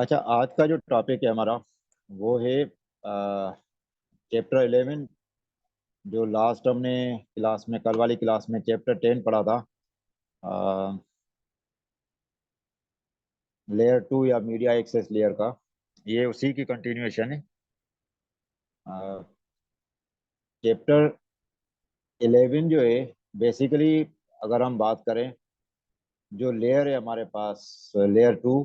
अच्छा, आज का जो टॉपिक है हमारा वो है चैप्टर 11। जो लास्ट हमने क्लास में, कल वाली क्लास में चैप्टर 10 पढ़ा था। लेयर 2 या मीडिया एक्सेस लेयर का, ये उसी की कंटिन्यूएशन है। चैप्टर 11 जो है, बेसिकली अगर हम बात करें, जो लेयर है हमारे पास लेयर 2,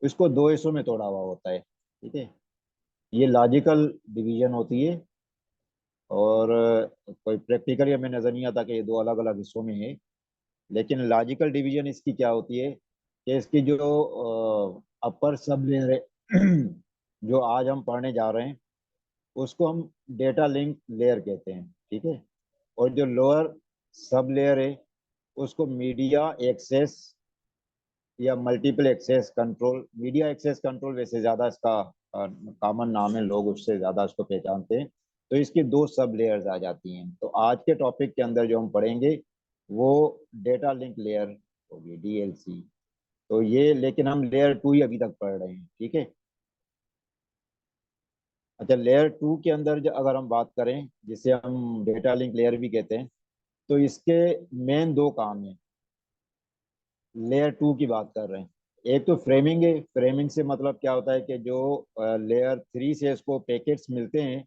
इसको दो हिस्सों में तोड़ा हुआ होता है। ठीक है, ये लॉजिकल डिवीजन होती है। और कोई प्रैक्टिकली हमें नजर नहीं आता कि ये दो अलग अलग हिस्सों में है। लेकिन लॉजिकल डिवीजन इसकी क्या होती है कि इसकी जो अपर सब लेयर है जो आज हम पढ़ने जा रहे हैं, उसको हम डेटा लिंक लेयर कहते हैं। ठीक है, और जो लोअर सब लेयर है, उसको मीडिया एक्सेस या multiple access control, media access control वैसे ज्यादा इसका कॉमन नाम है, लोग उससे ज्यादा इसको पहचानते हैं। तो इसकी दो सब लेयर्स आ जाती हैं। तो आज के टॉपिक के अंदर जो हम पढ़ेंगे वो डेटा लिंक लेयर होगी, डीएलसी। तो ये, लेकिन हम लेयर 2 ही अभी तक पढ़ रहे हैं। ठीक है। अच्छा, लेयर 2 के अंदर जो अगर हम बात करें, जिसे हम डेटा लिंक लेयर भी कहते हैं, तो इसके मेन दो काम हैं। लेयर 2 की बात कर रहे हैं। एक तो फ्रेमिंग है। फ्रेमिंग से मतलब क्या होता है कि जो लेयर 3 से इसको पैकेट्स मिलते हैं,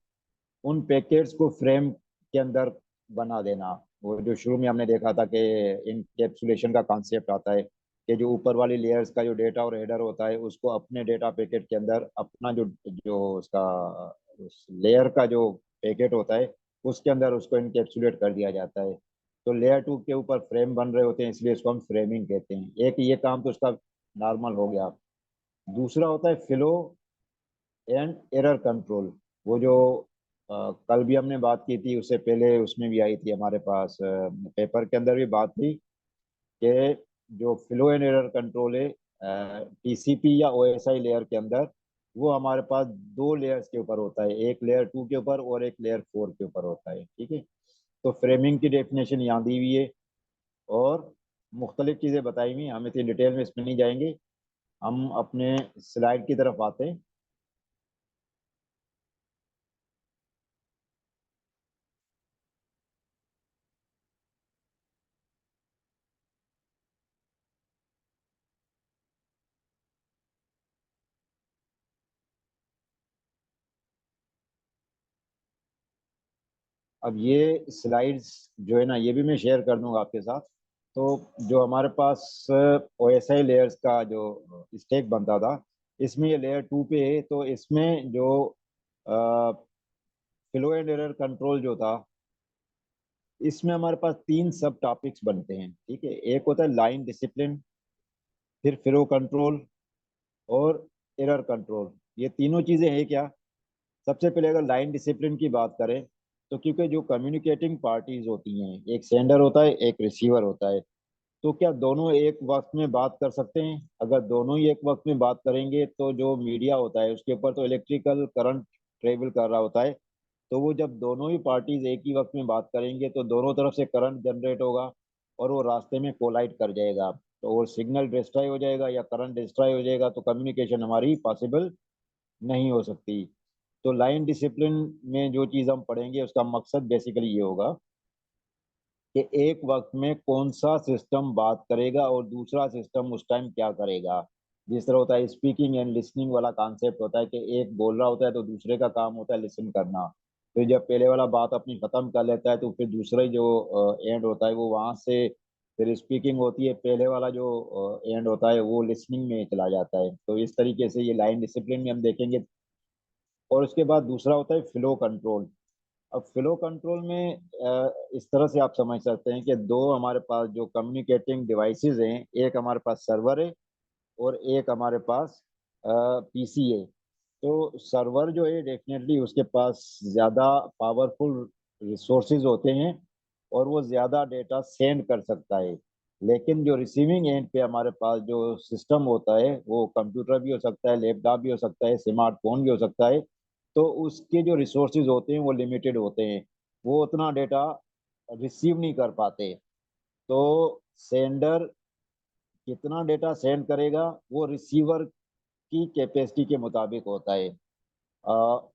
उन पैकेट्स को फ्रेम के अंदर बना देना। वो जो शुरू में हमने देखा था कि इनकैप्सुलेशन का कॉन्सेप्ट आता है कि जो ऊपर वाली लेयर्स का जो डेटा और हेडर होता है, उसको अपने डेटा पैकेट के अंदर अपना जो जो उसका उस लेयर का जो पैकेट होता है, उसके अंदर उसको इनकैप्सुलेट कर दिया जाता है। तो लेयर 2 के ऊपर फ्रेम बन रहे होते हैं, इसलिए इसको हम फ्रेमिंग कहते हैं। एक ये काम तो उसका नॉर्मल हो गया। दूसरा होता है फ्लो एंड एरर कंट्रोल। वो जो कल भी हमने बात की थी, उससे पहले उसमें भी आई थी हमारे पास, पेपर के अंदर भी बात थी कि जो फ्लो एंड एरर कंट्रोल है टीसीपी या ओएसआई लेयर के अंदर, वो हमारे पास दो लेयर्स के ऊपर होता है, एक लेयर 2 के ऊपर और एक लेयर 4 के ऊपर होता है। ठीक है, तो फ्रेमिंग की डेफिनेशन यहाँ दी हुई है और मुख्तलिफ चीज़ें बताई हुई हैं। हम इतनी डिटेल में इसमें नहीं जाएंगे, हम अपने स्लाइड की तरफ आते हैं। अब ये स्लाइड्स जो है ना, ये भी मैं शेयर कर दूंगा आपके साथ। तो जो हमारे पास ओएसआई लेयर्स का जो स्टैक बनता था, इसमें ये लेयर 2 पे है। तो इसमें जो फ्लो एंड एरर कंट्रोल जो था, इसमें हमारे पास तीन सब टॉपिक्स बनते हैं। ठीक है, एक होता है लाइन डिसिप्लिन, फिर फ्लो कंट्रोल और एरर कंट्रोल। ये तीनों चीजें हैं क्या। सबसे पहले अगर लाइन डिसिप्लिन की बात करें, तो क्योंकि जो कम्युनिकेटिंग पार्टीज होती हैं, एक सेंडर होता है, एक रिसीवर होता है, तो क्या दोनों एक वक्त में बात कर सकते हैं। अगर दोनों ही एक वक्त में बात करेंगे, तो जो मीडिया होता है उसके ऊपर तो इलेक्ट्रिकल करंट ट्रेवल कर रहा होता है। तो वो जब दोनों ही पार्टीज एक ही वक्त में बात करेंगे, तो दोनों तरफ से करंट जनरेट होगा और वो रास्ते में कोलाइड कर जाएगा। तो वो सिग्नल डिस्ट्रॉय हो जाएगा या करंट डिस्ट्रॉय हो जाएगा, तो कम्युनिकेशन हमारी पॉसिबल नहीं हो सकती। तो लाइन डिसिप्लिन में जो चीज़ हम पढ़ेंगे, उसका मकसद बेसिकली ये होगा कि एक वक्त में कौन सा सिस्टम बात करेगा और दूसरा सिस्टम उस टाइम क्या करेगा। जिस तरह होता है स्पीकिंग एंड लिसनिंग वाला कॉन्सेप्ट होता है कि एक बोल रहा होता है तो दूसरे का काम होता है लिसन करना। फिर जब पहले वाला बात अपनी खत्म कर लेता है, तो फिर दूसरा ही जो एंड होता है वो वहां से फिर स्पीकिंग होती है, पहले वाला जो एंड होता है वो लिसनिंग में चला जाता है। तो इस तरीके से ये लाइन डिसिप्लिन में हम देखेंगे। और उसके बाद दूसरा होता है फ्लो कंट्रोल। अब फ्लो कंट्रोल में इस तरह से आप समझ सकते हैं कि दो हमारे पास जो कम्युनिकेटिंग डिवाइसेस हैं, एक हमारे पास सर्वर है और एक हमारे पास पीसी है। तो सर्वर जो है, डेफिनेटली उसके पास ज़्यादा पावरफुल रिसोर्सेज होते हैं और वो ज़्यादा डेटा सेंड कर सकता है। लेकिन जो रिसीविंग एंड पे हमारे पास जो सिस्टम होता है, वो कंप्यूटर भी हो सकता है, लैपटॉप भी हो सकता है, स्मार्टफोन भी हो सकता है। तो उसके जो रिसोर्सेज होते हैं वो लिमिटेड होते हैं, वो उतना डेटा रिसीव नहीं कर पाते। तो सेंडर कितना डेटा सेंड करेगा, वो रिसीवर की कैपेसिटी के मुताबिक होता है। अ,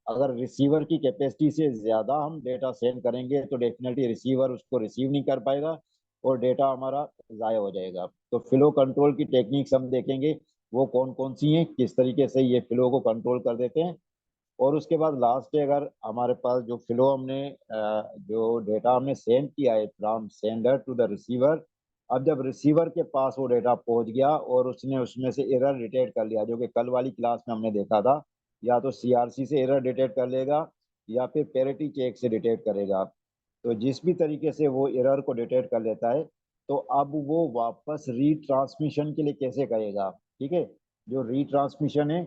अगर रिसीवर की कैपेसिटी से ज़्यादा हम डेटा सेंड करेंगे तो डेफिनेटली रिसीवर उसको रिसीव नहीं कर पाएगा और डेटा हमारा ज़ाया हो जाएगा। तो फ्लो कंट्रोल की टेक्निक्स हम देखेंगे वो कौन कौन सी हैं, किस तरीके से ये फ्लो को कंट्रोल कर देते हैं। और उसके बाद लास्ट है, अगर हमारे पास जो फ्लो हमने जो डेटा हमने सेंड किया है from sender to the receiver, अब जब रिसीवर के पास वो डेटा पहुंच गया और उसने उसमें से एरर डिटेक्ट कर लिया, जो कि कल वाली क्लास में हमने देखा था, या तो सीआरसी से एरर डिटेक्ट कर लेगा या फिर पैरिटी चेक से डिटेक्ट करेगा। तो जिस भी तरीके से वो एरर को डिटेक्ट कर लेता है, तो अब वो वापस रीट्रांसमिशन के लिए कैसे करेगा। ठीक है, जो रीट्रांसमिशन है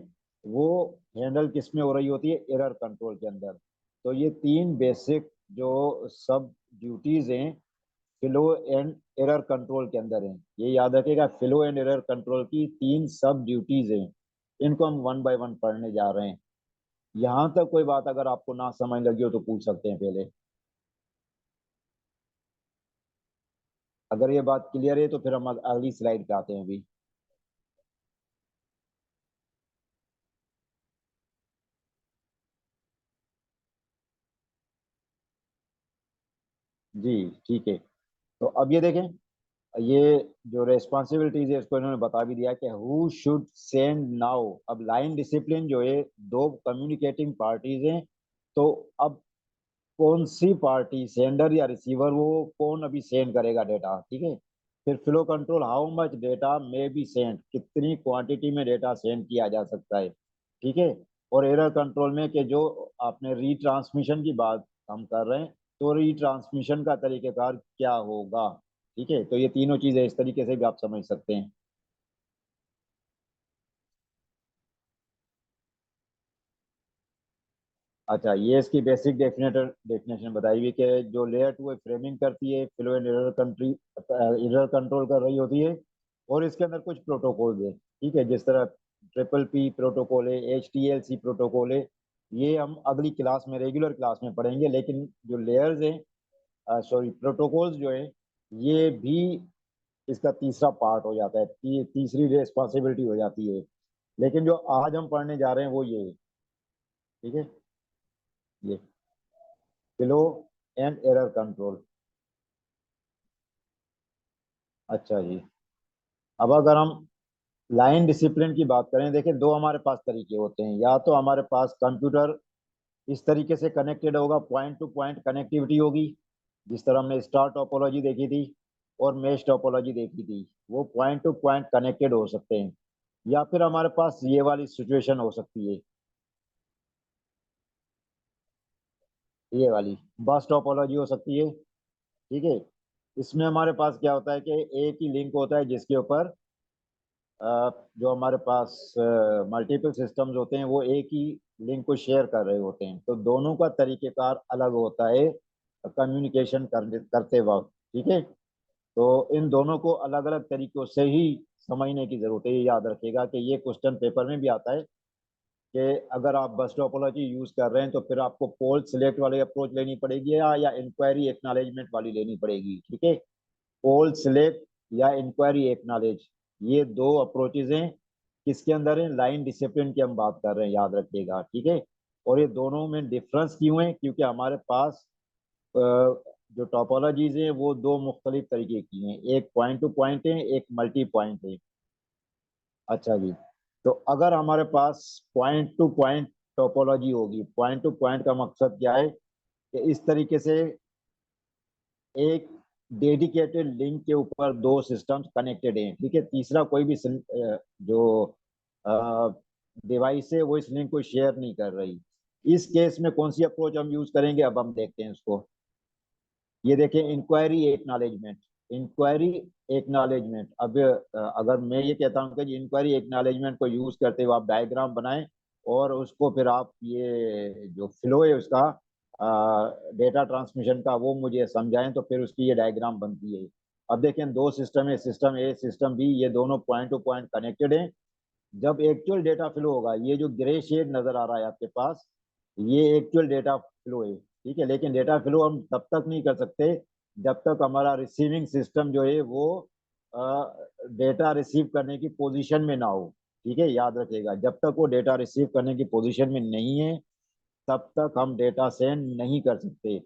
वो हैंडल किस में हो रही होती है, एरर कंट्रोल के अंदर। तो ये तीन बेसिक जो सब ड्यूटीज हैं फ्लो एंड एरर कंट्रोल के अंदर हैं। ये याद रखिएगा, फ्लो एंड एरर कंट्रोल की तीन सब ड्यूटीज हैं। इनको हम वन बाय वन पढ़ने जा रहे हैं। यहाँ तक कोई बात अगर आपको ना समझ लगी हो तो पूछ सकते हैं पहले। अगर ये बात क्लियर है तो फिर हम अगली स्लाइड पे आते हैं अभी। जी ठीक है। तो अब ये देखें, ये जो रेस्पॉन्सिबिलिटीज है इसको इन्होंने बता भी दिया कि हु शुड सेंड नाउ। अब लाइन डिसिप्लिन जो है, दो कम्युनिकेटिंग पार्टीज हैं, तो अब कौन सी पार्टी, सेंडर या रिसीवर, वो कौन अभी सेंड करेगा डेटा। ठीक है, फिर flow control, how much data may be send, कितनी क्वांटिटी में डेटा सेंड किया जा सकता है। ठीक है, और एरर कंट्रोल में कि जो आपने रीट्रांसमिशन की बात हम कर रहे हैं, तो रीट्रांसमिशन का तरीकेकार क्या होगा। ठीक है, तो ये तीनों चीजें इस तरीके से भी आप समझ सकते हैं। अच्छा, ये इसकी बेसिक डेफिनेटर डेफिनेशन बताई हुई कि जो लेयर टू है फ्रेमिंग करती है, flow and error country error control कर रही होती है, और इसके अंदर कुछ प्रोटोकॉल है। ठीक है, जिस तरह ट्रिपल पी प्रोटोकॉल है, HTLC प्रोटोकॉल है, ये हम अगली क्लास में, रेगुलर क्लास में पढ़ेंगे। लेकिन जो लेयर्स हैं, सॉरी प्रोटोकॉल्स जो है, ये भी इसका तीसरा पार्ट हो जाता है, तीसरी रेस्पॉन्सिबिलिटी हो जाती है। लेकिन जो आज हम पढ़ने जा रहे हैं वो ये है। ठीक है, ये फ्लो एंड एरर कंट्रोल। अच्छा जी, अब अगर हम लाइन डिसिप्लिन की बात करें, देखिए दो हमारे पास तरीके होते हैं। या तो हमारे पास कंप्यूटर इस तरीके से कनेक्टेड होगा, पॉइंट टू पॉइंट कनेक्टिविटी होगी, जिस तरह हमने स्टार टोपोलॉजी देखी थी और मेश टोपोलॉजी देखी थी, वो पॉइंट टू पॉइंट कनेक्टेड हो सकते हैं। या फिर हमारे पास ये वाली सिचुएशन हो सकती है, ये वाली बस टोपोलॉजी हो सकती है। ठीक है, इसमें हमारे पास क्या होता है कि एक ही लिंक होता है जिसके ऊपर जो हमारे पास मल्टीपल सिस्टम्स होते हैं वो एक ही लिंक को शेयर कर रहे होते हैं। तो दोनों का तरीकेकार अलग होता है कम्युनिकेशन करते वक्त। ठीक है, तो इन दोनों को अलग अलग तरीकों से ही समझने की जरूरत है। ये याद रखिएगा कि ये क्वेश्चन पेपर में भी आता है कि अगर आप बस टोपोलॉजी यूज कर रहे हैं तो फिर आपको पोल सिलेक्ट वाली अप्रोच लेनी पड़ेगी या इंक्वायरी एक्नॉलेजमेंट वाली लेनी पड़ेगी। ठीक है, पोल सिलेक्ट या इंक्वायरी एक्नॉलेज, ये दो अप्रोचेज हैं। किसके अंदर है, लाइन डिसिप्लिन की हम बात कर रहे हैं, याद रखिएगा। ठीक है, और ये दोनों में डिफरेंस क्यों है, क्योंकि हमारे पास जो टोपोलॉजीज हैं वो दो मुख्तलिफ तरीके की हैं, एक पॉइंट टू पॉइंट है, एक मल्टी पॉइंट है। अच्छा जी, तो अगर हमारे पास पॉइंट टू पॉइंट टोपोलॉजी होगी, पॉइंट टू पॉइंट का मकसद क्या है कि इस तरीके से एक डेडिकेटेड लिंक के ऊपर दो सिस्टम्स कनेक्टेड हैं। ठीक है, तीसरा कोई भी जो डिवाइस है वो इस लिंक को शेयर नहीं कर रही। इस केस में कौन सी अप्रोच हम यूज करेंगे, अब हम देखते हैं उसको। ये देखें, इंक्वायरी एक्नॉलेजमेंट। इंक्वायरी एक्नॉलेजमेंट, अब अगर मैं ये कहता हूँ कि इंक्वायरी एक्नॉलेजमेंट को यूज करते हुए आप डायग्राम बनाएं और उसको फिर आप ये जो फ्लो है उसका डेटा ट्रांसमिशन का वो मुझे समझाएं, तो फिर उसकी ये डायग्राम बनती है। अब देखें, दो सिस्टम है, सिस्टम ए सिस्टम बी, ये दोनों पॉइंट टू पॉइंट कनेक्टेड हैं। जब एक्चुअल डेटा फ्लो होगा, ये जो ग्रे शेड नजर आ रहा है आपके पास, ये एक्चुअल डेटा फ्लो है। ठीक है, लेकिन डेटा फ्लो हम तब तक नहीं कर सकते जब तक हमारा रिसीविंग सिस्टम जो है वो डेटा रिसीव करने की पोजीशन में ना हो। ठीक है, याद रखिएगा, जब तक वो डेटा रिसीव करने की पोजीशन में नहीं है तब तक हम डेटा सेंड नहीं कर सकते।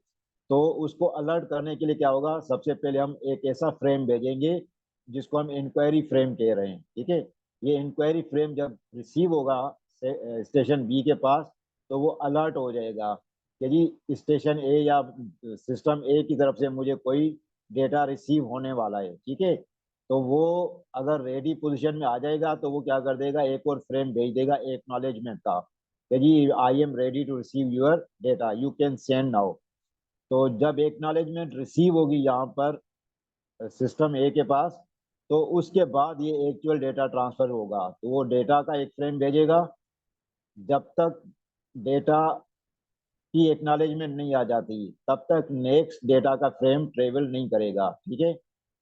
तो उसको अलर्ट करने के लिए क्या होगा, सबसे पहले हम एक ऐसा फ्रेम भेजेंगे जिसको हम इंक्वायरी फ्रेम कह रहे हैं। ठीक है, ये इंक्वायरी फ्रेम जब रिसीव होगा स्टेशन बी के पास, तो वो अलर्ट हो जाएगा कि जी स्टेशन ए या सिस्टम ए की तरफ से मुझे कोई डेटा रिसीव होने वाला है। ठीक है, तो वो अगर रेडी पोजीशन में आ जाएगा तो वो क्या कर देगा, एक और फ्रेम भेज देगा एक्नॉलेजमेंट का कि जी I am ready to receive your data, you can send now. तो जब एक्नॉलेजमेंट रिसीव होगी यहाँ पर सिस्टम ए के पास, तो उसके बाद ये एक्चुअल डेटा ट्रांसफर होगा। तो वो डेटा का एक फ्रेम भेजेगा, जब तक डेटा की एक्नॉलेजमेंट नहीं आ जाती तब तक नेक्स्ट डेटा का फ्रेम ट्रेवल नहीं करेगा। ठीक है,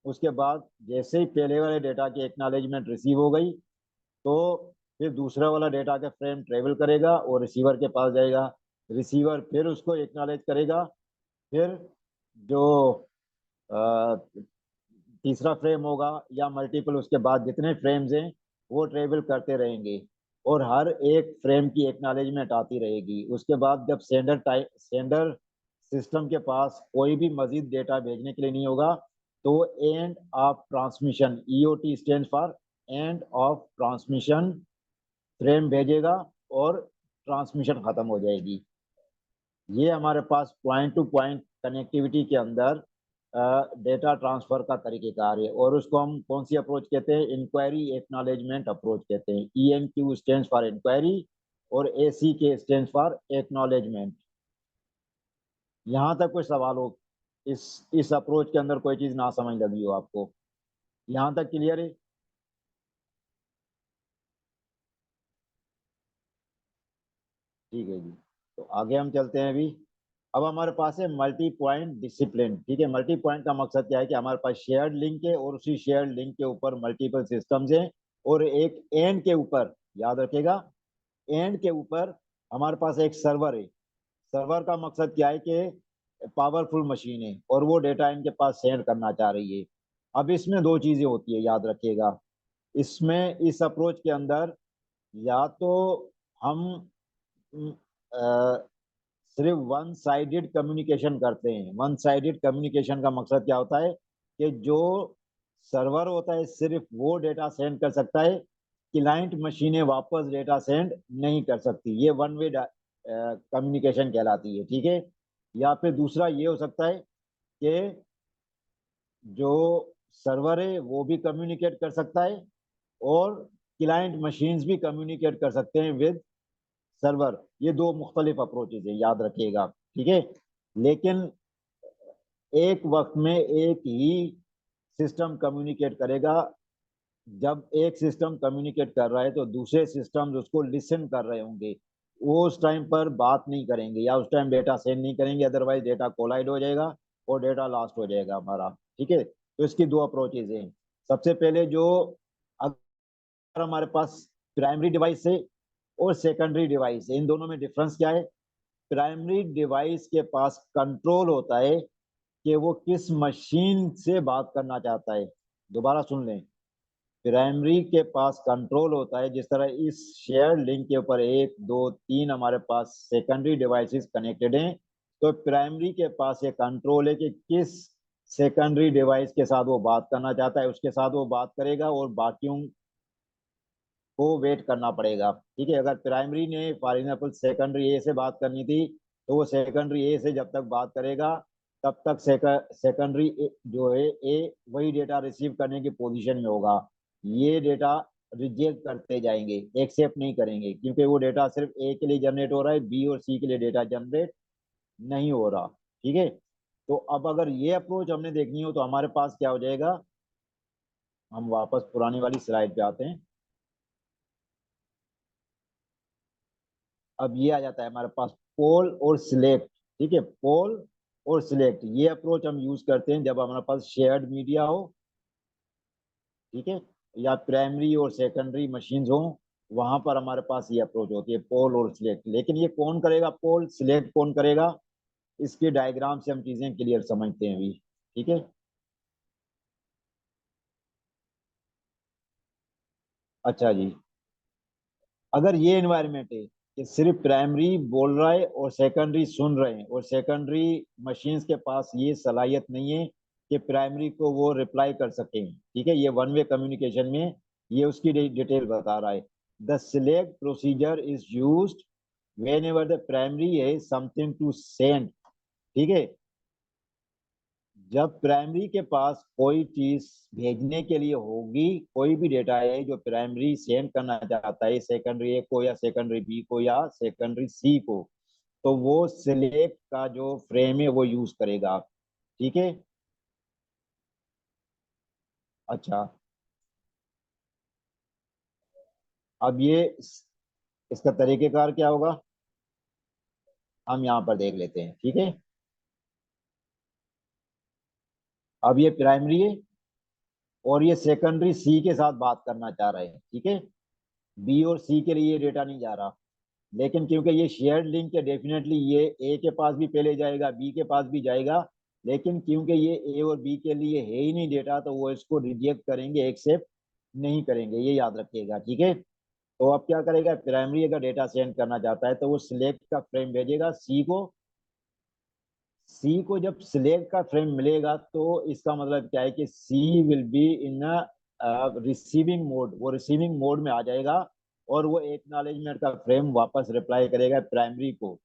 उसके बाद जैसे ही पहले वाले डेटा की एक्नॉलेजमेंट रिसीव हो गई, तो फिर दूसरा वाला डेटा का फ्रेम ट्रेवल करेगा और रिसीवर के पास जाएगा। रिसीवर फिर उसको एक्नॉलेज करेगा, फिर जो तीसरा फ्रेम होगा या मल्टीपल उसके बाद जितने फ्रेम्स हैं वो ट्रेवल करते रहेंगे और हर एक फ्रेम की एक्नॉलेजमेंट आती रहेगी। उसके बाद जब सेंडर सिस्टम के पास कोई भी मजीद डेटा भेजने के लिए नहीं होगा, तो end of transmission, EOT stand for end of transmission frame भेजेगा और ट्रांसमिशन खत्म हो जाएगी। ये हमारे पास पॉइंट टू पॉइंट कनेक्टिविटी के अंदर डेटा ट्रांसफर का तरीकेकार है, और उसको हम कौन सी अप्रोच कहते हैं, इंक्वायरी एक्नॉलेजमेंट अप्रोच कहते हैं। ENQ स्टैंड्स फॉर इंक्वायरी और ACK स्टैंड्स फॉर एक्नॉलेजमेंट। यहाँ तक कोई सवाल हो, इस अप्रोच के अंदर कोई चीज ना समझ लगी हो आपको, यहाँ तक क्लियर है? ठीक है जी, तो आगे हम चलते हैं अभी। अब हमारे पास है मल्टी पॉइंट डिसिप्लिन। ठीक है, मल्टी पॉइंट का मकसद क्या है कि हमारे पास शेयर्ड लिंक है और उसी शेयर्ड लिंक के ऊपर मल्टीपल सिस्टम्स हैं, और एक एंड के ऊपर, याद रखिएगा, एंड के ऊपर हमारे पास एक सर्वर है। सर्वर का मकसद क्या है कि पावरफुल मशीन है और वो डेटा इनके पास सेंड करना चाह रही है। अब इसमें दो चीजें होती है, याद रखिएगा। इसमें इस अप्रोच के अंदर या तो हम सिर्फ वन साइडेड कम्युनिकेशन करते हैं। वन साइडेड कम्युनिकेशन का मकसद क्या होता है कि जो सर्वर होता है सिर्फ वो डेटा सेंड कर सकता है, क्लाइंट मशीनें वापस डेटा सेंड नहीं कर सकती। ये वन वे कम्युनिकेशन कहलाती है। ठीक है, या फिर दूसरा ये हो सकता है कि जो सर्वर है वो भी कम्युनिकेट कर सकता है और क्लाइंट मशीन्स भी कम्युनिकेट कर सकते हैं विद सर्वर। ये दो मुख्तलिफ अप्रोचेज है, याद रखिएगा। ठीक है, लेकिन एक वक्त में एक ही सिस्टम कम्युनिकेट करेगा। जब एक सिस्टम कम्युनिकेट कर रहा है तो दूसरे सिस्टम उसको लिसन कर रहे होंगे, वो उस टाइम पर बात नहीं करेंगे या उस टाइम डेटा सेंड नहीं करेंगे, अदरवाइज डेटा कोलाइड हो जाएगा और डेटा लॉस्ट हो जाएगा हमारा। ठीक है, तो इसकी दो अप्रोचेज हैं। सबसे पहले जो, अगर हमारे पास प्राइमरी डिवाइस है और सेकेंडरी डिवाइस है, इन दोनों में डिफरेंस क्या है? प्राइमरी डिवाइस के पास कंट्रोल होता है कि वो किस मशीन से बात करना चाहता है। दोबारा सुन लें, प्राइमरी के पास कंट्रोल होता है, जिस तरह इस शेयर लिंक के ऊपर एक दो तीन हमारे पास सेकेंडरी डिवाइसेस कनेक्टेड हैं, तो प्राइमरी के पास ये कंट्रोल है कि किस सेकेंडरी डिवाइस के साथ वो बात करना चाहता है, उसके साथ वो बात करेगा और बाकियों को वेट करना पड़ेगा। ठीक है, अगर प्राइमरी ने फॉर एग्जाम्पल सेकेंडरी ए से बात करनी थी, तो वो सेकेंडरी ए से जब तक बात करेगा तब तक सेकेंडरी जो है ए वही डेटा रिसीव करने की पोजीशन में होगा। ये डेटा रिजेक्ट करते जाएंगे, एक्सेप्ट नहीं करेंगे, क्योंकि वो डेटा सिर्फ ए के लिए जनरेट हो रहा है, बी और सी के लिए डेटा जनरेट नहीं हो रहा। ठीक है, तो अब अगर ये अप्रोच हमने देखनी हो तो हमारे पास क्या हो जाएगा, हम वापस पुरानी वाली स्लाइड पे आते हैं। अब ये आ जाता है हमारे पास पोल और सिलेक्ट। ठीक है, पोल और सिलेक्ट ये अप्रोच हम यूज करते हैं जब हमारे पास शेयर्ड मीडिया हो। ठीक है, या प्राइमरी और सेकेंडरी मशीन्स हो, वहां पर हमारे पास ये अप्रोच होती है, पोल और सिलेक्ट। लेकिन ये कौन करेगा, पोल सिलेक्ट कौन करेगा, इसके डायग्राम से हम चीजें क्लियर समझते हैं अभी। ठीक है, अच्छा जी, अगर ये एनवायरनमेंट है कि सिर्फ प्राइमरी बोल रहा है और सेकेंडरी सुन रहे हैं, और सेकेंडरी मशीन्स के पास ये सलाहियत नहीं है कि प्राइमरी को वो रिप्लाई कर सकें, ठीक है, ये वन वे कम्युनिकेशन में ये उसकी डिटेल बता रहा है। The select procedure is used whenever the primary has something to send, ठीक है। जब प्राइमरी के पास कोई चीज भेजने के लिए होगी, कोई भी डेटा है जो प्राइमरी सेंड करना चाहता है सेकेंडरी ए को या सेकेंडरी बी को या सेकेंडरी सी को, तो वो सिलेक्ट का जो फ्रेम है वो यूज करेगा, ठीक है। अच्छा, अब ये इसका तरीकेकार क्या होगा, हम यहाँ पर देख लेते हैं, ठीक है। अब ये प्राइमरी है और ये सेकेंडरी सी के साथ बात करना चाह रहे हैं, ठीक है। बी और सी के लिए डेटा नहीं जा रहा, लेकिन क्योंकि ये शेयर्ड लिंक है, डेफिनेटली ये ए के पास भी पहले जाएगा, बी के पास भी जाएगा, लेकिन क्योंकि ये ए और बी के लिए है ही नहीं डेटा, तो वो इसको रिजेक्ट करेंगे, एक्सेप्ट नहीं करेंगे, ये याद रखिएगा, ठीक है। तो अब क्या करेगा, प्राइमरी अगर डेटा सेंड करना चाहता है तो वो सिलेक्ट का फ्रेम भेजेगा सी को। सी को जब सिलेक्ट का फ्रेम मिलेगा तो इसका मतलब क्या है कि C will be in receiving mode, वो रिसीविंग मोड में आ जाएगा, और वो एक्नॉलेजमेंट का फ्रेम वापस रिप्लाई करेगा प्राइमरी को।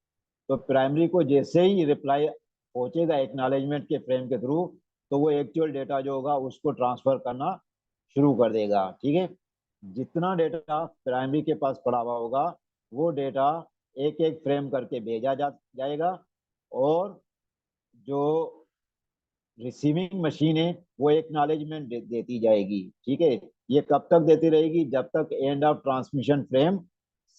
तो प्राइमरी को जैसे ही रिप्लाई पहुंचेगा एक्नॉलेजमेंट के फ्रेम के थ्रू, तो वो एक्चुअल डेटा जो होगा उसको ट्रांसफर करना शुरू कर देगा, ठीक है। जितना डेटा प्राइमरी के पास पड़ा हुआ होगा वो डेटा एक एक फ्रेम करके भेजा जाएगा, और जो रिसीविंग मशीन है वो एक्नॉलेजमेंट देती जाएगी, ठीक है। ये कब तक देती रहेगी, जब तक end of transmission frame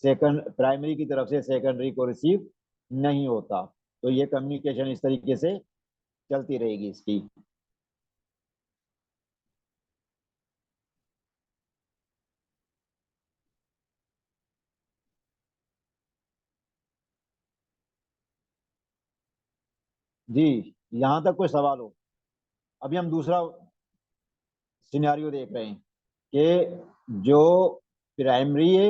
second primary की तरफ से सेकेंडरी को रिसीव नहीं होता। तो ये कम्युनिकेशन इस तरीके से चलती रहेगी इसकी। जी, यहाँ तक कोई सवाल हो। अभी हम दूसरा सिनेरियो देख रहे हैं कि जो प्राइमरी है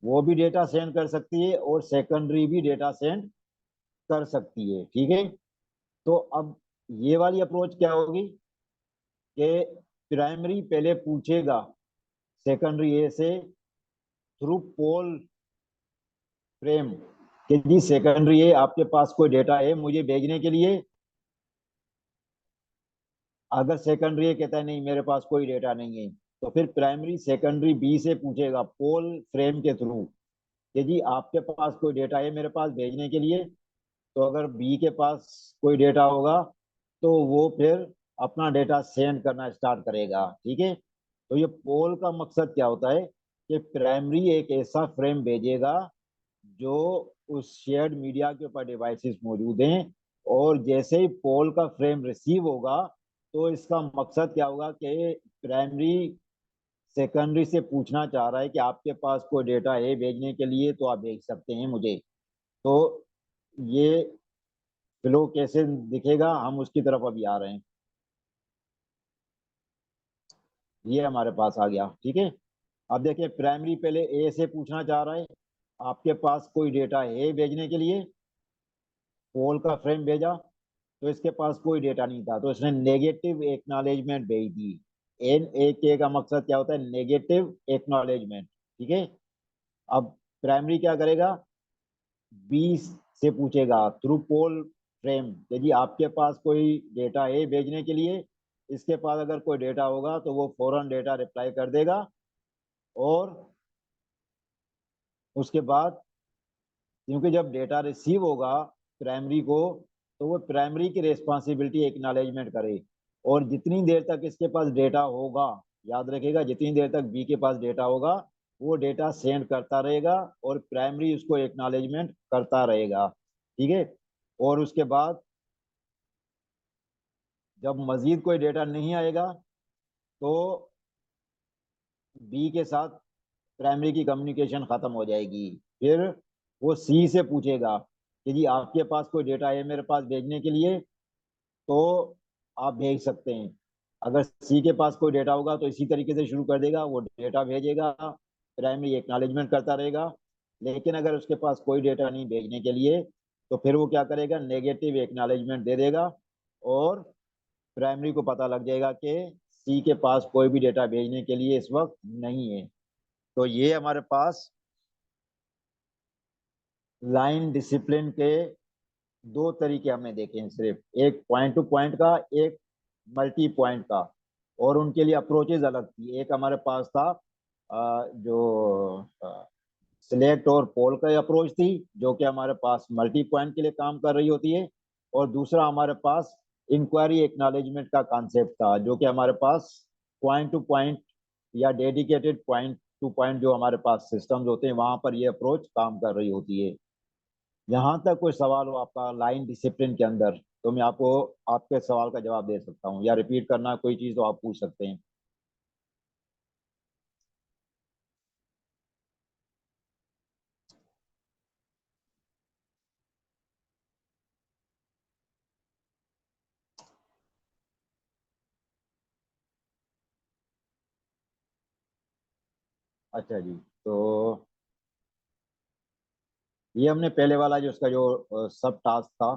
वो भी डेटा सेंड कर सकती है और सेकेंडरी भी डेटा सेंड कर सकती है, ठीक है। तो अब ये वाली अप्रोच क्या होगी कि प्राइमरी पहले पूछेगा सेकेंडरी ए से थ्रू पोल फ्रेम कि जी सेकेंडरी ए आपके पास कोई डेटा है मुझे भेजने के लिए। अगर सेकेंडरी ए कहता है नहीं मेरे पास कोई डेटा नहीं है, तो फिर प्राइमरी सेकेंडरी बी से पूछेगा पोल फ्रेम के थ्रू कि जी आपके पास कोई डेटा है मेरे पास भेजने के लिए। तो अगर बी के पास कोई डेटा होगा तो वो फिर अपना डेटा सेंड करना स्टार्ट करेगा, ठीक है। तो ये पोल का मकसद क्या होता है कि प्राइमरी एक ऐसा फ्रेम भेजेगा जो उस शेयर्ड मीडिया के ऊपर डिवाइसेस मौजूद हैं, और जैसे ही पोल का फ्रेम रिसीव होगा तो इसका मकसद क्या होगा कि प्राइमरी सेकेंडरी से पूछना चाह रहा है कि आपके पास कोई डेटा है भेजने के लिए तो आप भेज सकते हैं मुझे। तो ये फ्लो कैसे दिखेगा हम उसकी तरफ अभी आ रहे हैं। ये हमारे पास आ गया, ठीक है। अब देखिए प्राइमरी पहले ए से पूछना चाह रहा है आपके पास कोई डेटा है भेजने के लिए, पोल का फ्रेम भेजा तो इसके पास कोई डेटा नहीं था, तो इसने नेगेटिव एक्नॉलेजमेंट भेज दी। एन ए के का मकसद क्या होता है, नेगेटिव एक्नॉलेजमेंट, ठीक है। अब प्राइमरी क्या करेगा, बी से पूछेगा थ्रू पोल फ्रेम कि जी आपके पास कोई डेटा है भेजने के लिए। इसके पास अगर कोई डेटा होगा तो वो फौरन डेटा रिप्लाई कर देगा, और उसके बाद क्योंकि जब डेटा रिसीव होगा प्राइमरी को, तो वो प्राइमरी की रिस्पॉन्सिबिलिटी एक्नॉलेजमेंट करे, और जितनी देर तक इसके पास डेटा होगा, याद रखिएगा जितनी देर तक बी के पास डेटा होगा वो डेटा सेंड करता रहेगा और प्राइमरी उसको एक्नॉलेजमेंट करता रहेगा, ठीक है। और उसके बाद जब मजीद कोई डेटा नहीं आएगा तो बी के साथ प्राइमरी की कम्युनिकेशन खत्म हो जाएगी। फिर वो सी से पूछेगा कि जी आपके पास कोई डेटा है मेरे पास भेजने के लिए, तो आप भेज सकते हैं। अगर सी के पास कोई डेटा होगा तो इसी तरीके से शुरू कर देगा, वो डेटा भेजेगा, प्राइमरी एक्नॉलेजमेंट करता रहेगा। लेकिन अगर उसके पास कोई डेटा नहीं भेजने के लिए, तो फिर वो क्या करेगा, नेगेटिव एक्नॉलेजमेंट दे देगा, और प्राइमरी को पता लग जाएगा कि सी के पास कोई भी डेटा भेजने के लिए इस वक्त नहीं है। तो ये हमारे पास लाइन डिसिप्लिन के दो तरीके हमने देखे हैं सिर्फ, एक पॉइंट टू पॉइंट का, एक मल्टी पॉइंट का। और उनके लिए अप्रोचेज अलग थी। एक हमारे पास था जो सिलेक्ट और पोल का अप्रोच थी, जो कि हमारे पास मल्टी पॉइंट के लिए काम कर रही होती है। और दूसरा हमारे पास इंक्वायरी एक्नॉलेजमेंट का कॉन्सेप्ट था, जो कि हमारे पास पॉइंट टू पॉइंट या डेडिकेटेड पॉइंट टू पॉइंट जो हमारे पास सिस्टम्स होते हैं, वहां पर ये अप्रोच काम कर रही होती है। यहाँ तक कोई सवाल हो आपका लाइन डिसिप्लिन के अंदर, तो मैं आपको आपके सवाल का जवाब दे सकता हूँ, या रिपीट करना कोई चीज़ तो आप पूछ सकते हैं। अच्छा जी। तो ये हमने पहले वाला जो उसका जो सब टास्क था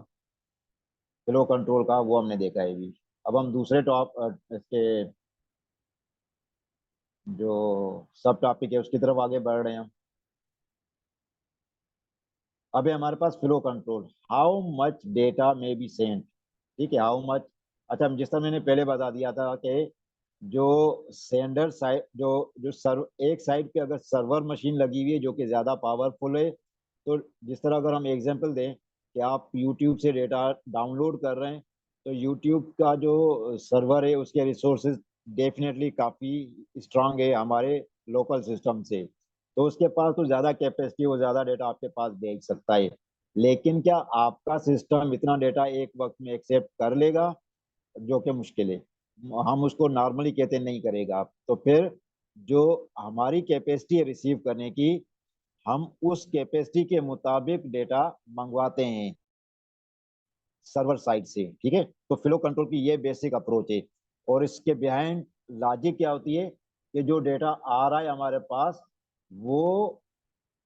फ्लो कंट्रोल का, वो हमने देखा है भी। अब हम दूसरे टॉप इसके जो सब टॉपिक है उसकी तरफ आगे बढ़ रहे हैं। अभी हमारे पास flow control, how much data may be sent. ठीक है, हाउ मच। अच्छा, जिस तरह मैंने पहले बता दिया था कि जो सेंडर साइड जो जो सर्व एक साइड पे अगर सर्वर मशीन लगी हुई है जो कि ज़्यादा पावरफुल है, तो जिस तरह अगर हम एग्जांपल दें कि आप यूट्यूब से डेटा डाउनलोड कर रहे हैं, तो यूट्यूब का जो सर्वर है उसके रिसोर्सेज डेफिनेटली काफ़ी स्ट्रांग है हमारे लोकल सिस्टम से। तो उसके पास तो ज़्यादा कैपेसिटी, वो ज़्यादा डेटा आपके पास भेज सकता है। लेकिन क्या आपका सिस्टम इतना डेटा एक वक्त में एक्सेप्ट कर लेगा, जो कि मुश्किल है। हम उसको नॉर्मली कहते नहीं करेगा। तो फिर जो हमारी कैपेसिटी है रिसीव करने की, हम उस कैपेसिटी के मुताबिक डेटा मंगवाते हैं सर्वर साइड से। ठीक है, तो फ्लो कंट्रोल की ये बेसिक अप्रोच है। और इसके बिहाइंड लॉजिक क्या होती है कि जो डेटा आ रहा है हमारे पास, वो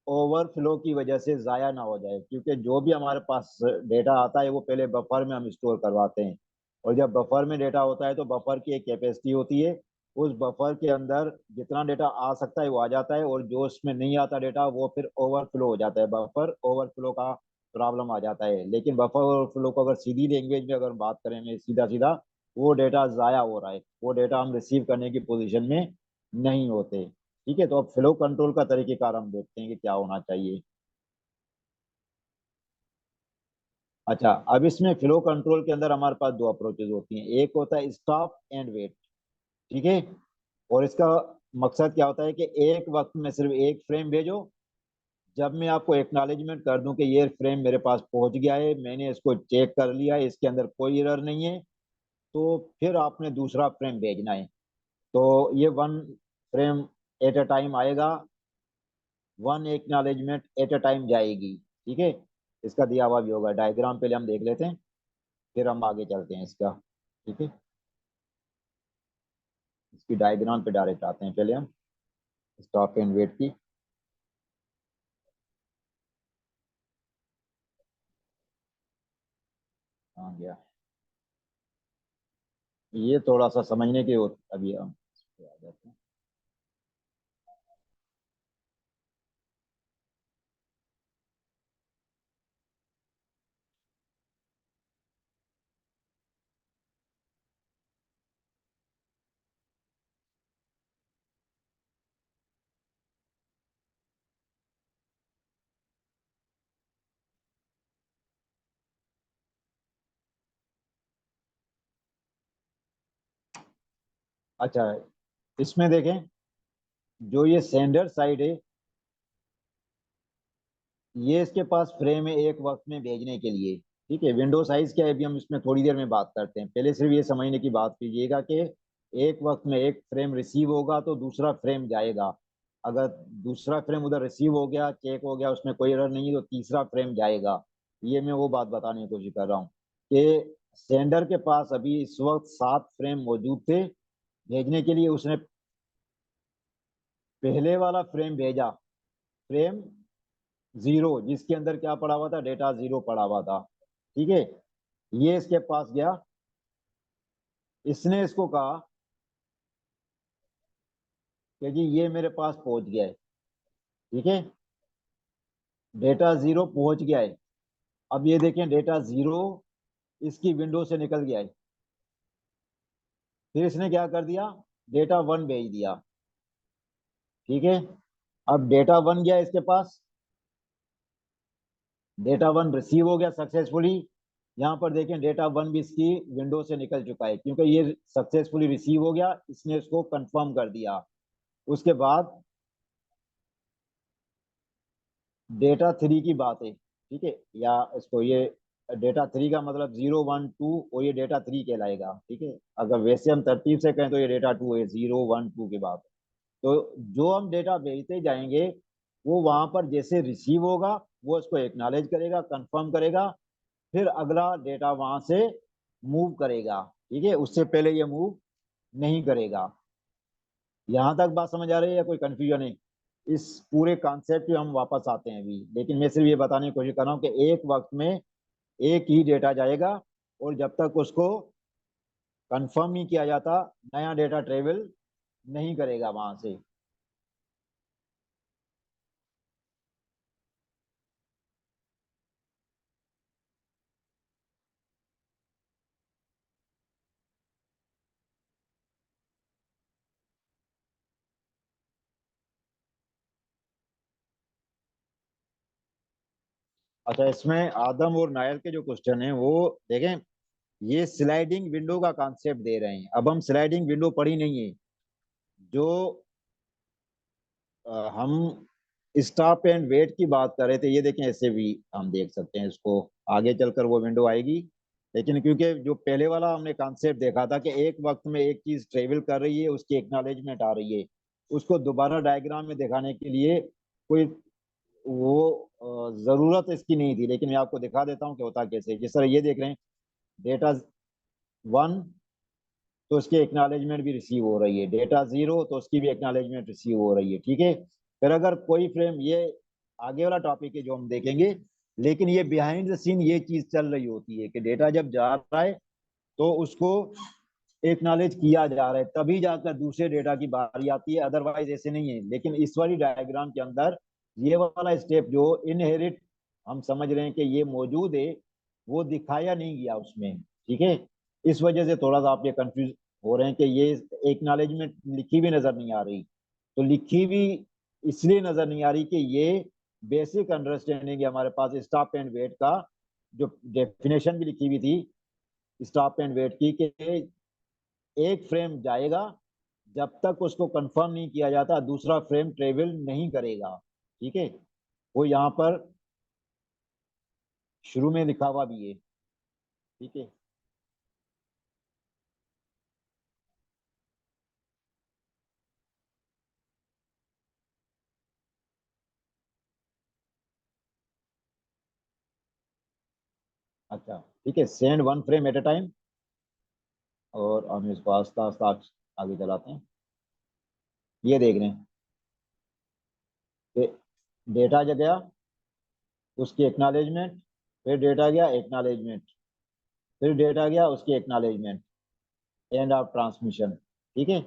ओवरफ्लो की वजह से ज़ाया ना हो जाए। क्योंकि जो भी हमारे पास डेटा आता है वो पहले बफर में हम स्टोर करवाते हैं। और जब बफर में डेटा होता है तो बफर की एक कैपेसिटी होती है, उस बफर के अंदर जितना डेटा आ सकता है वो आ जाता है, और जो उसमें नहीं आता डेटा वो फिर ओवरफ्लो हो जाता है, बफर ओवरफ्लो का प्रॉब्लम आ जाता है। लेकिन बफर ओवरफ्लो को अगर सीधी लैंग्वेज में अगर बात करें में सीधा सीधा, वो डेटा ज़ाया हो रहा है, वो डेटा हम रिसीव करने की पोजिशन में नहीं होते। ठीक है, तो अब फ्लो कंट्रोल का तरीकेकार हम देखते हैं कि क्या होना चाहिए। अच्छा, अब इसमें फ्लो कंट्रोल के अंदर हमारे पास दो अप्रोचेज होती हैं। एक होता है स्टॉप एंड वेट। ठीक है, और इसका मकसद क्या होता है कि एक वक्त में सिर्फ एक फ्रेम भेजो। जब मैं आपको एक्नॉलेजमेंट कर दूं कि ये फ्रेम मेरे पास पहुंच गया है, मैंने इसको चेक कर लिया है, इसके अंदर कोई एरर नहीं है, तो फिर आपने दूसरा फ्रेम भेजना है। तो ये one frame at a time आएगा, one acknowledgement at a time जाएगी। ठीक है, इसका दिया हुआ भी होगा डायग्राम, पहले हम देख लेते हैं, फिर हम आगे चलते हैं इसका। ठीक है, इसकी डायग्राम पे डायरेक्ट आते हैं पहले हम, स्टॉप एंड वेट की। आ गया, ये थोड़ा सा समझने के अभी हम इस पे आ जाते हैं। अच्छा, इसमें देखें, जो ये सेंडर साइड है, ये इसके पास फ्रेम है एक वक्त में भेजने के लिए। ठीक है, विंडो साइज क्या है अभी हम इसमें थोड़ी देर में बात करते हैं। पहले सिर्फ ये समझने की बात कीजिएगा कि एक वक्त में एक फ्रेम रिसीव होगा तो दूसरा फ्रेम जाएगा। अगर दूसरा फ्रेम उधर रिसीव हो गया, चेक हो गया, उसमें कोई एरर नहीं है, तो तीसरा फ्रेम जाएगा। ये मैं वो बात बताने की कोशिश कर रहा हूँ कि सेंडर के पास अभी इस वक्त 7 फ्रेम मौजूद थे भेजने के लिए। उसने पहले वाला फ्रेम भेजा, फ्रेम 0, जिसके अंदर क्या पड़ा हुआ था, डेटा 0 पड़ा हुआ था, ठीक है। ये इसके पास गया, इसने इसको कहा कि जी ये मेरे पास पहुंच गया है, ठीक है, डेटा 0 पहुंच गया है। अब ये देखें, डेटा 0 इसकी विंडो से निकल गया है। फिर इसने क्या कर दिया, डेटा 1 भेज दिया, ठीक है। अब डेटा 1 गया इसके पास, डेटा 1 रिसीव हो गया सक्सेसफुली। यहाँ पर देखें, डेटा 1 भी इसकी विंडो से निकल चुका है, क्योंकि ये सक्सेसफुली रिसीव हो गया, इसने इसको कंफर्म कर दिया। उसके बाद डेटा 3 की बात है, ठीक है, या इसको ये डेटा 3 का मतलब 0 1 2, और ये डेटा 3 कहलाएगा, ठीक है। अगर वैसे हम तरतीब से कहें तो ये डेटा 2 है, 0 1 2 की बात। तो जो हम डेटा भेजते जाएंगे, वो वहां पर जैसे रिसीव होगा, वो इसको एक्नॉलेज करेगा, कंफर्म करेगा, फिर अगला डेटा वहां से मूव करेगा, ठीक है। उससे पहले ये मूव नहीं करेगा। यहां तक बात समझ आ रही है या कोई कंफ्यूजन है? इस पूरे कॉन्सेप्ट पे हम वापस आते हैं अभी, लेकिन मैं सिर्फ ये बताने की कोशिश कर रहा हूँ कि एक वक्त में एक ही डेटा जाएगा, और जब तक उसको कंफर्म नहीं किया जाता, नया डेटा ट्रेवल नहीं करेगा वहां से। अच्छा, इसमें आदम और नायर के जो क्वेश्चन है वो देखें, ये स्लाइडिंग विंडो का कॉन्सेप्ट दे रहे हैं। अब हम स्लाइडिंग विंडो पढ़ी नहीं है। जो हम स्टॉप एंड वेट की बात कर रहे थे, ये देखें, ऐसे भी हम देख सकते हैं इसको, आगे चलकर वो विंडो आएगी। लेकिन क्योंकि जो पहले वाला हमने कॉन्सेप्ट देखा था कि एक वक्त में एक चीज ट्रेवल कर रही है, उसकी एक्नॉलेजमेंट आ रही है, उसको दोबारा डायग्राम में दिखाने के लिए कोई वो जरूरत इसकी नहीं थी। लेकिन मैं आपको दिखा देता हूँ कि होता कैसे। जिस तरह ये देख रहे हैं, डेटा 1 तो उसकी एक्नॉलेजमेंट भी रिसीव हो रही है, डेटा 0 तो उसकी भी एक्नॉलेजमेंट रिसीव हो रही है, ठीक है। फिर अगर कोई फ्रेम, ये आगे वाला टॉपिक है जो हम देखेंगे, लेकिन ये बिहाइंड द सीन ये चीज चल रही होती है कि डेटा जब जा रहा है तो उसको एक्नॉलेज किया जा रहा है, तभी जाकर दूसरे डेटा की बारी आती है, अदरवाइज ऐसे नहीं है। लेकिन इस वाली डायग्राम के अंदर ये वाला स्टेप जो इनहेरिट हम समझ रहे हैं कि ये मौजूद है, वो दिखाया नहीं गया उसमें, ठीक है। इस वजह से थोड़ा सा आप ये कंफ्यूज हो रहे हैं कि ये एक्नॉलेजमेंट लिखी भी नजर नहीं आ रही। तो लिखी भी इसलिए नजर नहीं आ रही कि ये बेसिक अंडरस्टैंडिंग है हमारे पास स्टॉप एंड वेट का, जो डेफिनेशन भी लिखी हुई थी स्टॉप एंड वेट की, कि एक फ्रेम जाएगा, जब तक उसको कंफर्म नहीं किया जाता दूसरा फ्रेम ट्रेवल नहीं करेगा, ठीक है। वो यहाँ पर शुरू में लिखा हुआ भी है, ठीक है। अच्छा, ठीक है, सेंड वन फ्रेम एट ए टाइम। और हम इसको आस्ता आस्ता आगे चलाते हैं। ये देख रहे हैं कि डेटा जब गया, उसकी एक्नॉलेजमेंट, फिर डेटा गया, एक्नॉलेजमेंट, फिर डेटा गया, उसकी एक्नॉलेजमेंट, एंड ऑफ ट्रांसमिशन, ठीक है।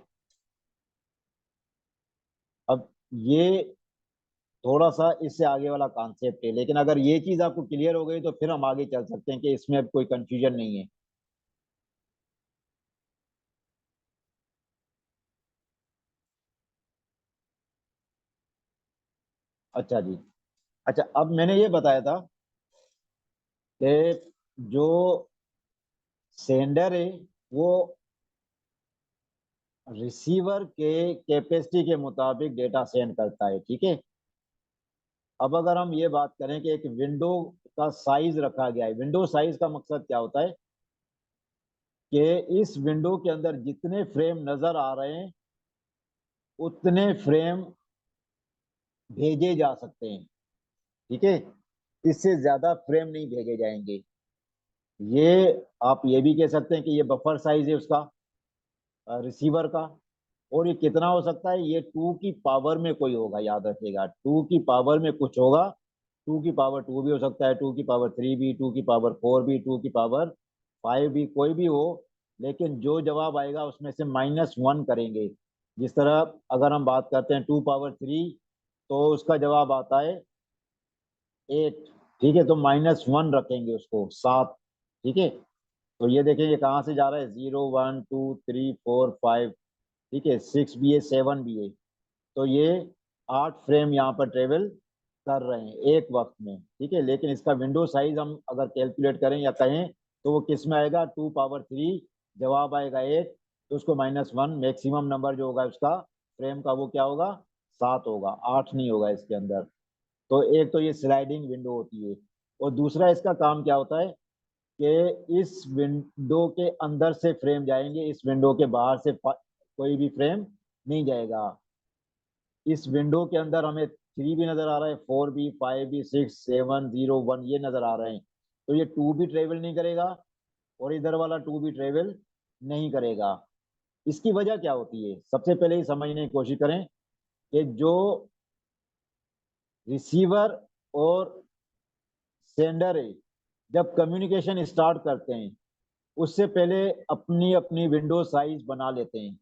अब ये थोड़ा सा इससे आगे वाला कॉन्सेप्ट है, लेकिन अगर ये चीज आपको क्लियर हो गई तो फिर हम आगे चल सकते हैं कि इसमें अब कोई कंफ्यूजन नहीं है। अच्छा जी। अच्छा, अब मैंने ये बताया था कि जो सेंडर है वो रिसीवर के कैपेसिटी के मुताबिक डेटा सेंड करता है, ठीक है। अब अगर हम ये बात करें कि एक विंडो का साइज रखा गया है, विंडो साइज का मकसद क्या होता है कि इस विंडो के अंदर जितने फ्रेम नजर आ रहे हैं उतने फ्रेम भेजे जा सकते हैं, ठीक है। इससे ज्यादा फ्रेम नहीं भेजे जाएंगे। ये आप ये भी कह सकते हैं कि ये बफर साइज है उसका, रिसीवर का, और ये कितना हो सकता है, ये 2 की पावर में कोई होगा, याद रखिएगा 2 की पावर में कुछ होगा। 2 की पावर 2 भी हो सकता है, 2 की पावर 3 भी, 2 की पावर 4 भी, 2 की पावर 5 भी, कोई भी हो। लेकिन जो जवाब आएगा उसमें से -1 करेंगे। जिस तरह अगर हम बात करते हैं 2 पावर 3, तो उसका जवाब आता है 8। ठीक है, तो -1 रखेंगे उसको 7। ठीक है, तो ये देखें ये कहाँ से जा रहा है, 0 1 2 3 4 5। ठीक है, 6 भी है, 7 भी है। तो ये 8 फ्रेम यहाँ पर ट्रेवल कर रहे हैं एक वक्त में। ठीक है, लेकिन इसका विंडो साइज हम अगर कैलकुलेट करें या कहें तो वो किस में आएगा, 2 पावर 3। जवाब आएगा 8, तो उसको -1, मैक्सिमम नंबर जो होगा उसका फ्रेम का वो क्या होगा, 7 होगा, 8 नहीं होगा इसके अंदर। तो एक तो ये स्लाइडिंग विंडो होती है। और दूसरा इसका काम क्या होता है कि इस विंडो के अंदर से फ्रेम जाएंगे, इस विंडो के बाहर से कोई भी फ्रेम नहीं जाएगा। इस विंडो के अंदर हमें 3 भी नजर आ रहा है, 4 भी, 5 भी, 6 7 0 1 ये नजर आ रहे हैं। तो ये 2 भी ट्रेवल नहीं करेगा और इधर वाला 2 भी ट्रेवल नहीं करेगा। इसकी वजह क्या होती है, सबसे पहले ही समझने की कोशिश करें कि जो रिसीवर और सेंडर है, जब कम्युनिकेशन स्टार्ट करते हैं उससे पहले अपनी अपनी विंडो साइज बना लेते हैं।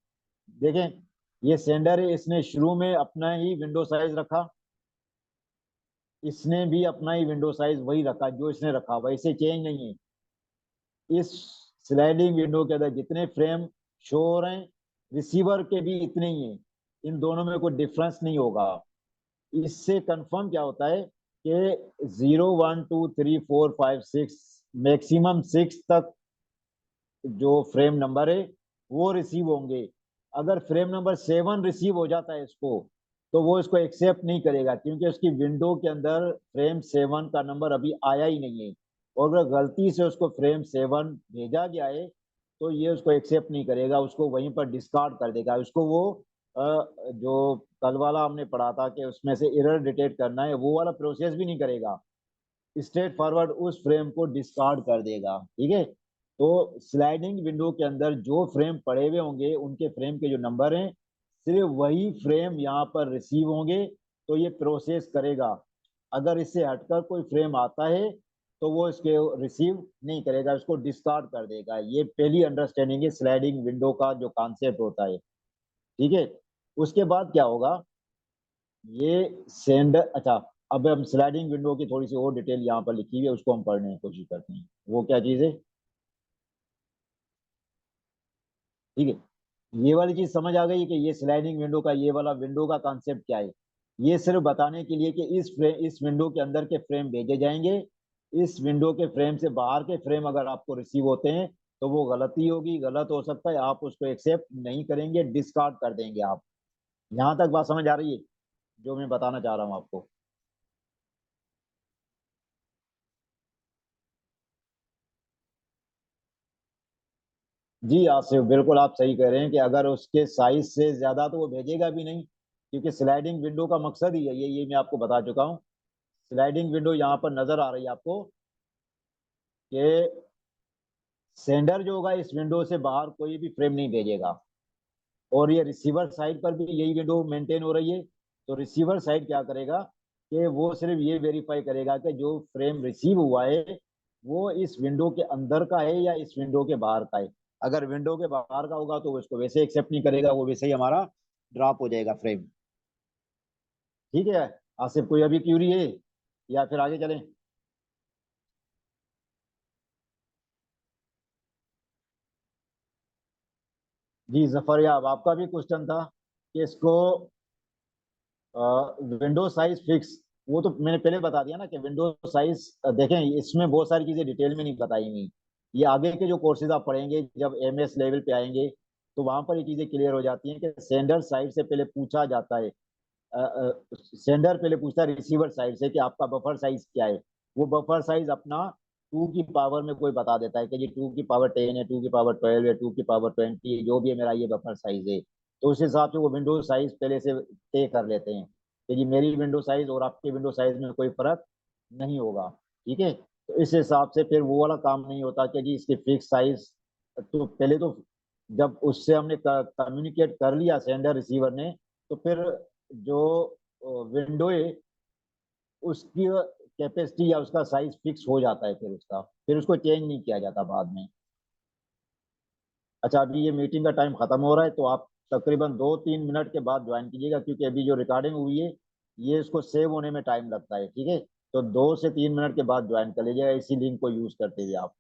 देखें, ये सेंडर है, इसने शुरू में अपना ही विंडो साइज रखा, इसने भी अपना ही विंडो साइज वही रखा, जो इसने रखा वैसे चेंज नहीं है। इस स्लाइडिंग विंडो के अंदर जितने फ्रेम शो हो रहे हैं, रिसीवर के भी इतने ही हैं। इन दोनों में कोई डिफरेंस नहीं होगा। इससे कंफर्म क्या होता है कि 0 1 2 3 4 5 6, मैक्सिमम 6 तक जो फ्रेम नंबर है वो रिसीव होंगे। अगर फ्रेम नंबर 7 रिसीव हो जाता है इसको, तो वो इसको एक्सेप्ट नहीं करेगा, क्योंकि उसकी विंडो के अंदर फ्रेम 7 का नंबर अभी आया ही नहीं है। और अगर गलती से उसको फ्रेम 7 भेजा गया है तो ये उसको एक्सेप्ट नहीं करेगा, उसको वहीं पर डिस्कार्ड कर देगा। उसको वो जो कल वाला हमने पढ़ा था कि उसमें से एरर डिटेक्ट करना है, वो वाला प्रोसेस भी नहीं करेगा, स्ट्रेट फॉरवर्ड उस फ्रेम को डिस्कार्ड कर देगा। ठीक है, तो स्लाइडिंग विंडो के अंदर जो फ्रेम पड़े हुए होंगे उनके फ्रेम के जो नंबर हैं, सिर्फ वही फ्रेम यहाँ पर रिसीव होंगे, तो ये प्रोसेस करेगा। अगर इससे हटकर कोई फ्रेम आता है तो वो इसके रिसीव नहीं करेगा, उसको डिस्कार्ड कर देगा। ये पहली अंडरस्टैंडिंग है स्लाइडिंग विंडो का जो कॉन्सेप्ट होता है। ठीक है, उसके बाद क्या होगा, ये सेंडर, अच्छा, अब हम स्लाइडिंग विंडो की थोड़ी सी और डिटेल यहाँ पर लिखी हुई है, उसको हम पढ़ने की कोशिश करते हैं। वो क्या चीज़ है, ठीक है, ये वाली चीज समझ आ गई कि ये स्लाइडिंग विंडो का ये वाला विंडो का कॉन्सेप्ट क्या है। ये सिर्फ बताने के लिए कि इस विंडो के अंदर के फ्रेम भेजे जाएंगे, इस विंडो के फ्रेम से बाहर के फ्रेम अगर आपको रिसीव होते हैं तो वो गलती होगी, गलत हो सकता है, आप उसको एक्सेप्ट नहीं करेंगे, डिस्कार्ड कर देंगे आप। यहाँ तक बात समझ आ रही है जो मैं बताना चाह रहा हूँ आपको। जी आसिफ, बिल्कुल आप सही कह रहे हैं कि अगर उसके साइज से ज्यादा तो वो भेजेगा भी नहीं, क्योंकि स्लाइडिंग विंडो का मकसद ही है ये मैं आपको बता चुका हूँ। स्लाइडिंग विंडो यहाँ पर नजर आ रही है आपको कि सेंडर जो होगा इस विंडो से बाहर कोई भी फ्रेम नहीं भेजेगा, और ये रिसीवर साइड पर भी यही विंडो मेंटेन हो रही है। तो रिसीवर साइड क्या करेगा कि वो सिर्फ ये वेरीफाई करेगा कि जो फ्रेम रिसीव हुआ है वो इस विंडो के अंदर का है या इस विंडो के बाहर का है। अगर विंडो के बाहर का होगा तो वो इसको वैसे एक्सेप्ट नहीं करेगा, वो वैसे ही हमारा ड्रॉप हो जाएगा फ्रेम। ठीक है आसिफ, कोई अभी क्यूरी है या फिर आगे चलें? जी जफर याब, आपका भी क्वेश्चन था कि इसको विंडो साइज फिक्स, वो तो मैंने पहले बता दिया ना कि विंडो साइज, देखें इसमें बहुत सारी चीजें डिटेल में नहीं बताई हुई। ये आगे के जो कोर्सेज आप पढ़ेंगे जब एमएस लेवल पे आएंगे तो वहां पर ये चीजें क्लियर हो जाती हैं कि सेंडर साइड से पहले पूछा जाता है, सेंडर पहले पूछता है रिसीवर साइड से कि आपका बफर साइज क्या है। वो बफर साइज अपना 2 की पावर में कोई बता देता है कि जी 2 की पावर 10 है, 2 की पावर 12 है, 2 की पावर 20 है, जो भी है मेरा ये बफर साइज है। तो उस हिसाब से वो विंडो साइज पहले से तय कर लेते हैं कि जी मेरी विंडो साइज और आपके विंडो साइज में कोई फर्क नहीं होगा। ठीक है, तो इस हिसाब से फिर वो वाला काम नहीं होता कि जी इसकी फिक्स साइज। तो पहले तो जब उससे हमने कम्युनिकेट कर लिया सेंडर रिसीवर ने, तो फिर जो विंडो है उसकी कैपेसिटी या उसका साइज फिक्स हो जाता है, फिर उसको चेंज नहीं किया जाता बाद में। अच्छा, अभी ये मीटिंग का टाइम खत्म हो रहा है, तो आप तकरीबन 2-3 मिनट के बाद ज्वाइन कीजिएगा, क्योंकि अभी जो रिकॉर्डिंग हुई है ये इसको सेव होने में टाइम लगता है, ठीक है। तो 2 से 3 मिनट के बाद ज्वाइन कर लीजिएगा इसी लिंक को यूज करते हुए आप।